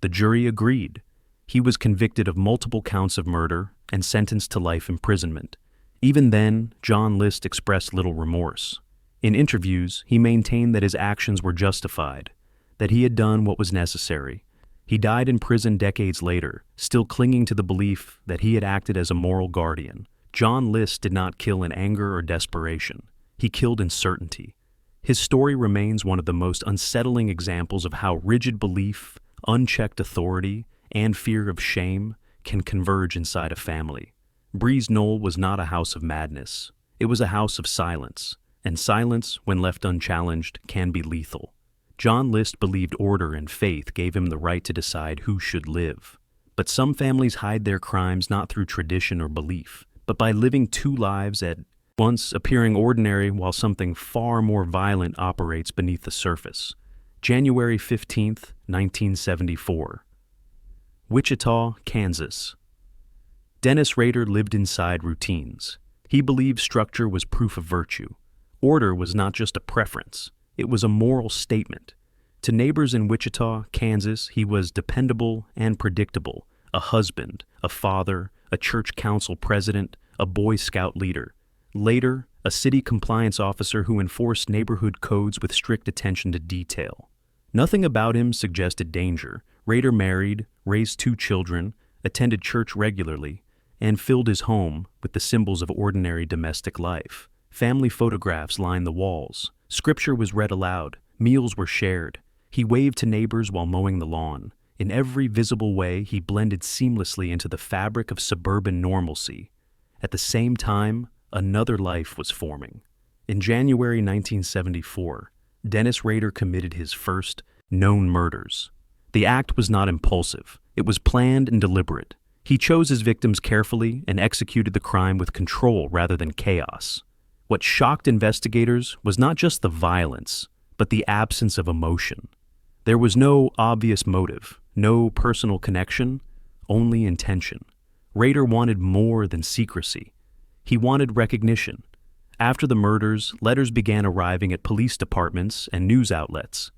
B: The jury agreed. He was convicted of multiple counts of murder and sentenced to life imprisonment. Even then, John List expressed little remorse. In interviews, he maintained that his actions were justified, that he had done what was necessary. He died in prison decades later, still clinging to the belief that he had acted as a moral guardian. John List did not kill in anger or desperation. He killed in certainty. His story remains one of the most unsettling examples of how rigid belief, unchecked authority, and fear of shame can converge inside a family. Breeze Knoll was not a house of madness. It was a house of silence, and silence, when left unchallenged, can be lethal. John List believed order and faith gave him the right to decide who should live. But some families hide their crimes not through tradition or belief, but by living 2 lives at once, appearing ordinary while something far more violent operates beneath the surface. January 15th, 1974. Wichita, Kansas. Dennis Rader lived inside routines. He believed structure was proof of virtue. Order was not just a preference, it was a moral statement. To neighbors in Wichita, Kansas, he was dependable and predictable, a husband, a father, a church council president, a Boy Scout leader. Later, a city compliance officer who enforced neighborhood codes with strict attention to detail. Nothing about him suggested danger. Rader married, raised 2 children, attended church regularly, and filled his home with the symbols of ordinary domestic life. Family photographs lined the walls. Scripture was read aloud. Meals were shared. He waved to neighbors while mowing the lawn. In every visible way, he blended seamlessly into the fabric of suburban normalcy. At the same time, another life was forming. In January 1974, Dennis Rader committed his first known murders. The act was not impulsive. It was planned and deliberate. He chose his victims carefully and executed the crime with control rather than chaos. What shocked investigators was not just the violence, but the absence of emotion. There was no obvious motive, no personal connection, only intention. Rader wanted more than secrecy. He wanted recognition. After the murders, letters began arriving at police departments and news outlets.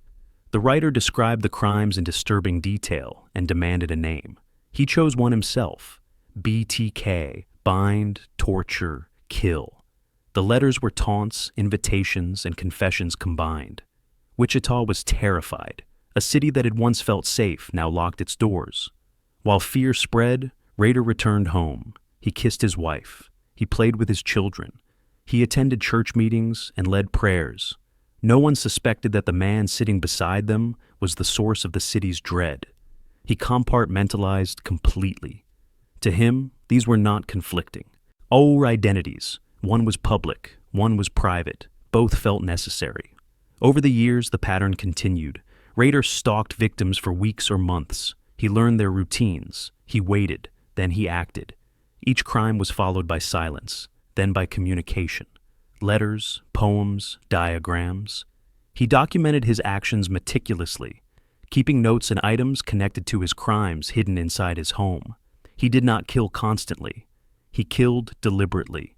B: The writer described the crimes in disturbing detail and demanded a name. He chose one himself, BTK, bind, torture, kill. The letters were taunts, invitations, and confessions combined. Wichita was terrified. A city that had once felt safe now locked its doors. While fear spread, Rader returned home. He kissed his wife. He played with his children. He attended church meetings and led prayers. No one suspected that the man sitting beside them was the source of the city's dread. He compartmentalized completely. To him, these were not conflicting. Our identities. One was public, one was private. Both felt necessary. Over the years, the pattern continued. Rader stalked victims for weeks or months. He learned their routines. He waited, then he acted. Each crime was followed by silence, then by communication. Letters, poems, diagrams. He documented his actions meticulously, keeping notes and items connected to his crimes hidden inside his home. He did not kill constantly. He killed deliberately.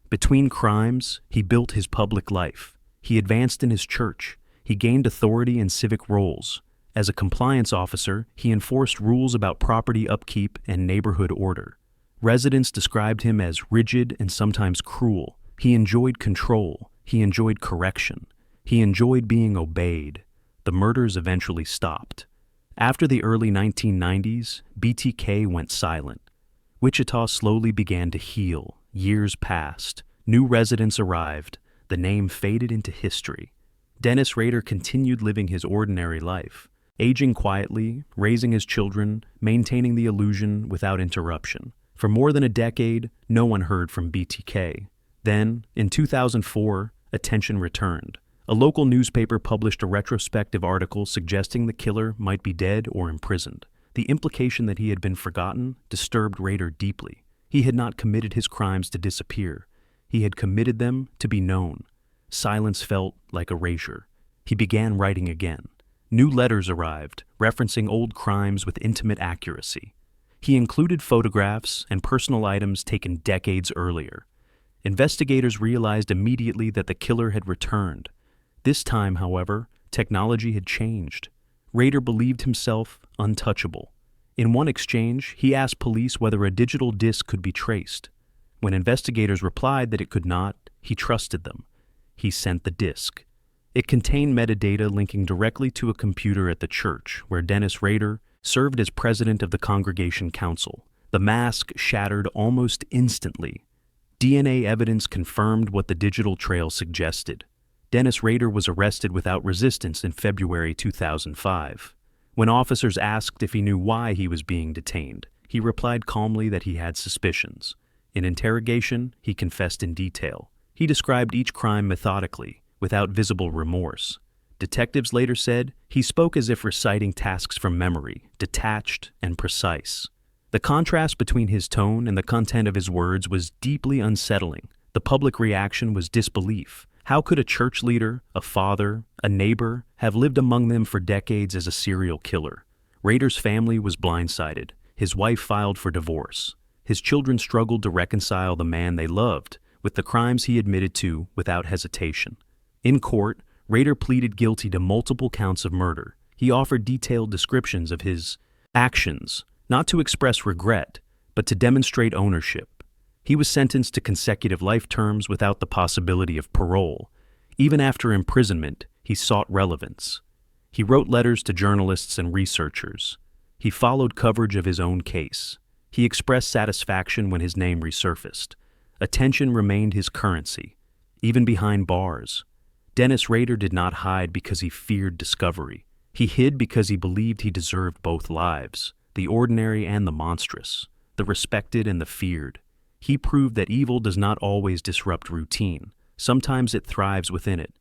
B: Between crimes, he built his public life. He advanced in his church. He gained authority in civic roles. As a compliance officer, he enforced rules about property upkeep and neighborhood order. Residents described him as rigid and sometimes cruel. He enjoyed control. He enjoyed correction. He enjoyed being obeyed. The murders eventually stopped. After the early 1990s, BTK went silent. Wichita slowly began to heal. Years passed. New residents arrived. The name faded into history. Dennis Rader continued living his ordinary life, aging quietly, raising his children, maintaining the illusion without interruption. For more than a decade, no one heard from BTK. Then, in 2004, attention returned. A local newspaper published a retrospective article suggesting the killer might be dead or imprisoned. The implication that he had been forgotten disturbed Rader deeply. He had not committed his crimes to disappear. He had committed them to be known. Silence felt like erasure. He began writing again. New letters arrived, referencing old crimes with intimate accuracy. He included photographs and personal items taken decades earlier. Investigators realized immediately that the killer had returned. This time, however, technology had changed. Rader believed himself untouchable. In one exchange, he asked police whether a digital disc could be traced. When investigators replied that it could not, he trusted them. He sent the disc. It contained metadata linking directly to a computer at the church, where Dennis Rader served as president of the Congregation Council. The mask shattered almost instantly. DNA evidence confirmed what the digital trail suggested. Dennis Rader was arrested without resistance in February 2005. When officers asked if he knew why he was being detained, he replied calmly that he had suspicions. In interrogation, he confessed in detail. He described each crime methodically, without visible remorse. Detectives later said he spoke as if reciting tasks from memory, detached and precise. The contrast between his tone and the content of his words was deeply unsettling. The public reaction was disbelief. How could a church leader, a father, a neighbor have lived among them for decades as a serial killer? Rader's family was blindsided. His wife filed for divorce. His children struggled to reconcile the man they loved with the crimes he admitted to without hesitation. In court, Rader pleaded guilty to multiple counts of murder. He offered detailed descriptions of his actions, not to express regret, but to demonstrate ownership. He was sentenced to consecutive life terms without the possibility of parole. Even after imprisonment, he sought relevance. He wrote letters to journalists and researchers. He followed coverage of his own case. He expressed satisfaction when his name resurfaced. Attention remained his currency, even behind bars. Dennis Rader did not hide because he feared discovery. He hid because he believed he deserved both lives, the ordinary and the monstrous, the respected and the feared. He proved that evil does not always disrupt routine. Sometimes it thrives within it.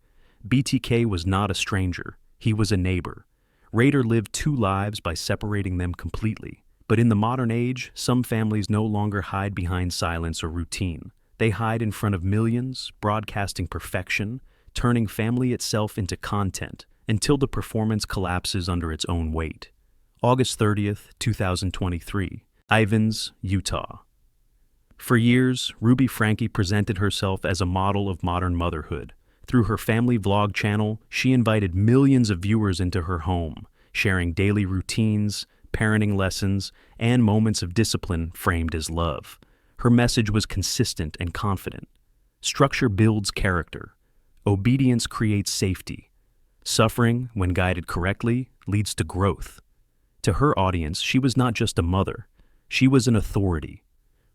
B: BTK was not a stranger. He was a neighbor. Rader lived two lives by separating them completely. But in the modern age, some families no longer hide behind silence or routine. They hide in front of millions, broadcasting perfection, turning family itself into content until the performance collapses under its own weight. August 30th, 2023, Ivins, Utah. For years, Ruby Franke presented herself as a model of modern motherhood. Through her family vlog channel, she invited millions of viewers into her home, sharing daily routines, parenting lessons, and moments of discipline framed as love. Her message was consistent and confident. Structure builds character. Obedience creates safety. Suffering, when guided correctly, leads to growth. To her audience, she was not just a mother. She was an authority.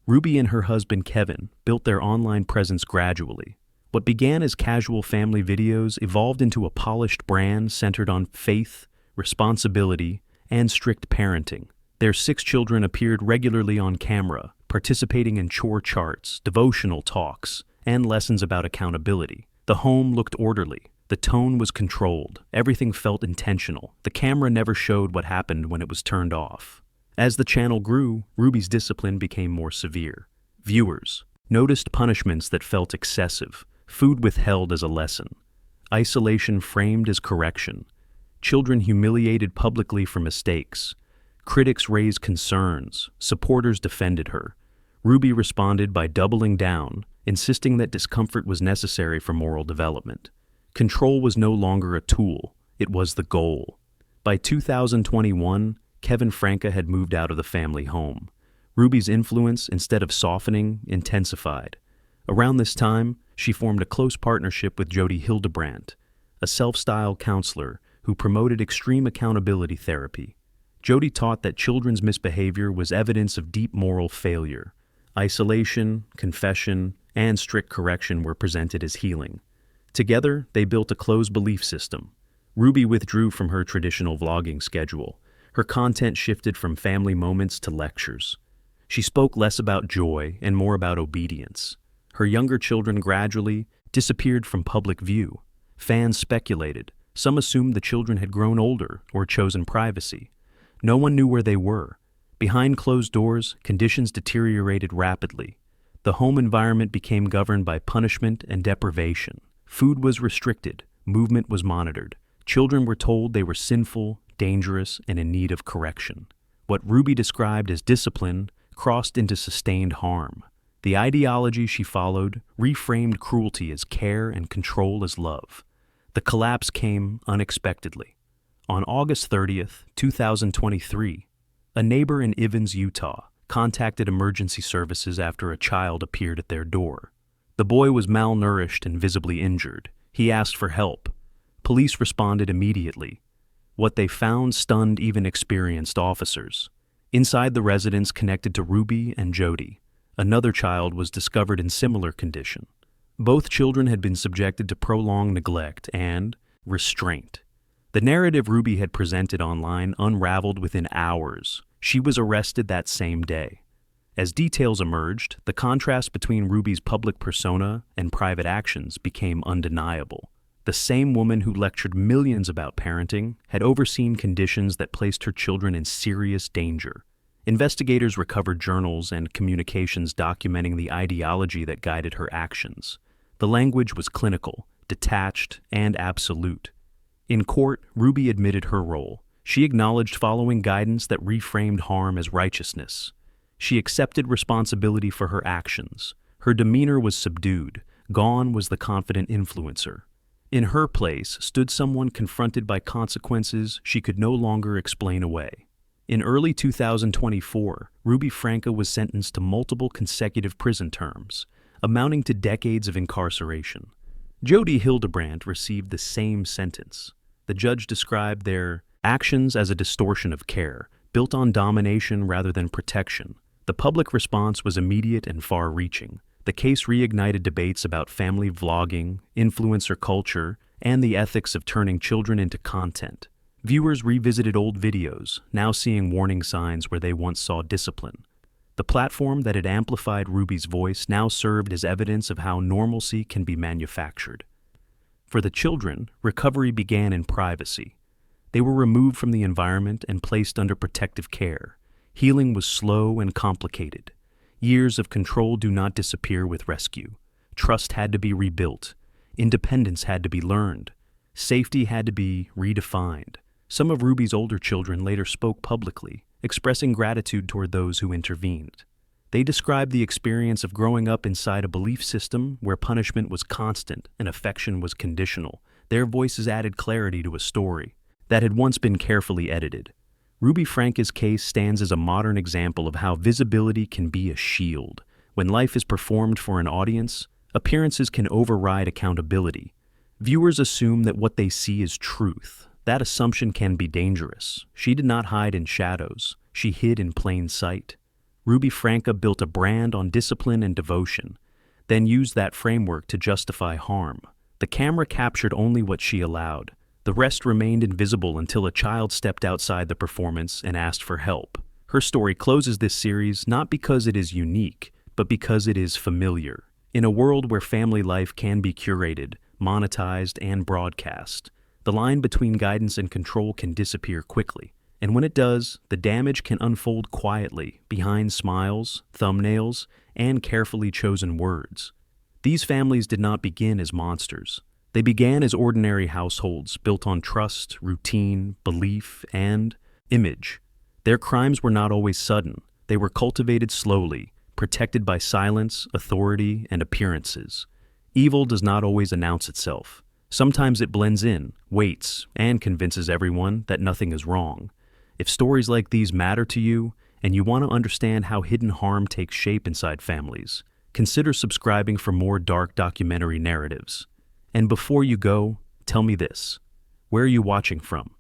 B: Ruby and her husband Kevin built their online presence gradually. What began as casual family videos evolved into a polished brand centered on faith, responsibility, and strict parenting. Their 6 children appeared regularly on camera, participating in chore charts, devotional talks, and lessons about accountability. The home looked orderly. The tone was controlled. Everything felt intentional. The camera never showed what happened when it was turned off. As the channel grew, Ruby's discipline became more severe. Viewers noticed punishments that felt excessive, food withheld as a lesson, isolation framed as correction. children humiliated publicly for mistakes. Critics raised concerns, supporters defended her. Ruby responded by doubling down, insisting that discomfort was necessary for moral development. Control was no longer a tool, it was the goal. By 2021, Kevin Franke had moved out of the family home. Ruby's influence, instead of softening, intensified. Around this time, she formed a close partnership with Jody Hildebrandt, a self-styled counselor who promoted extreme accountability therapy. Jody taught that children's misbehavior was evidence of deep moral failure. Isolation, confession, and strict correction were presented as healing. Together, they built a closed belief system. Ruby withdrew from her traditional vlogging schedule. Her content shifted from family moments to lectures. She spoke less about joy and more about obedience. Her younger children gradually disappeared from public view. Fans speculated. Some assumed the children had grown older or chosen privacy. No one knew where they were. Behind closed doors, conditions deteriorated rapidly. The home environment became governed by punishment and deprivation. Food was restricted. Movement was monitored. Children were told they were sinful, dangerous, and in need of correction. What Ruby described as discipline crossed into sustained harm. The ideology she followed reframed cruelty as care and control as love. The collapse came unexpectedly. On August 30th, 2023, a neighbor in Ivins, Utah, contacted emergency services after a child appeared at their door. The boy was malnourished and visibly injured. He asked for help. Police responded immediately. What they found stunned even experienced officers. Inside the residence connected to Ruby and Jody, another child was discovered in similar condition. Both children had been subjected to prolonged neglect and restraint. The narrative Ruby had presented online unraveled within hours. She was arrested that same day. As details emerged, the contrast between Ruby's public persona and private actions became undeniable. The same woman who lectured millions about parenting had overseen conditions that placed her children in serious danger. Investigators recovered journals and communications documenting the ideology that guided her actions. The language was clinical, detached, and absolute. In court, Ruby admitted her role. She acknowledged following guidance that reframed harm as righteousness. She accepted responsibility for her actions. Her demeanor was subdued. Gone was the confident influencer. In her place stood someone confronted by consequences she could no longer explain away. In early 2024, Ruby Franke was sentenced to multiple consecutive prison terms, amounting to decades of incarceration. Jody Hildebrandt received the same sentence. The judge described their actions as a distortion of care, built on domination rather than protection. The public response was immediate and far-reaching. The case reignited debates about family vlogging, influencer culture, and the ethics of turning children into content. Viewers revisited old videos, now seeing warning signs where they once saw discipline. The platform that had amplified Ruby's voice now served as evidence of how normalcy can be manufactured. For the children, recovery began in privacy. They were removed from the environment and placed under protective care. Healing was slow and complicated. Years of control do not disappear with rescue. Trust had to be rebuilt. Independence had to be learned. Safety had to be redefined. Some of Ruby's older children later spoke publicly, expressing gratitude toward those who intervened. They described the experience of growing up inside a belief system where punishment was constant and affection was conditional. Their voices added clarity to a story that had once been carefully edited. Ruby Franke's case stands as a modern example of how visibility can be a shield. When life is performed for an audience, appearances can override accountability. Viewers assume that what they see is truth. That assumption can be dangerous. She did not hide in shadows. She hid in plain sight. Ruby Franke built a brand on discipline and devotion, then used that framework to justify harm. The camera captured only what she allowed. The rest remained invisible until a child stepped outside the performance and asked for help. Her story closes this series not because it is unique, but because it is familiar. In a world where family life can be curated, monetized, and broadcast, the line between guidance and control can disappear quickly. And when it does, the damage can unfold quietly behind smiles, thumbnails, and carefully chosen words. These families did not begin as monsters. They began as ordinary households built on trust, routine, belief, and image. Their crimes were not always sudden. They were cultivated slowly, protected by silence, authority, and appearances. Evil does not always announce itself. Sometimes it blends in, waits, and convinces everyone that nothing is wrong. If stories like these matter to you, and you want to understand how hidden harm takes shape inside families, consider subscribing for more dark documentary narratives. And before you go, tell me this. Where are you watching from?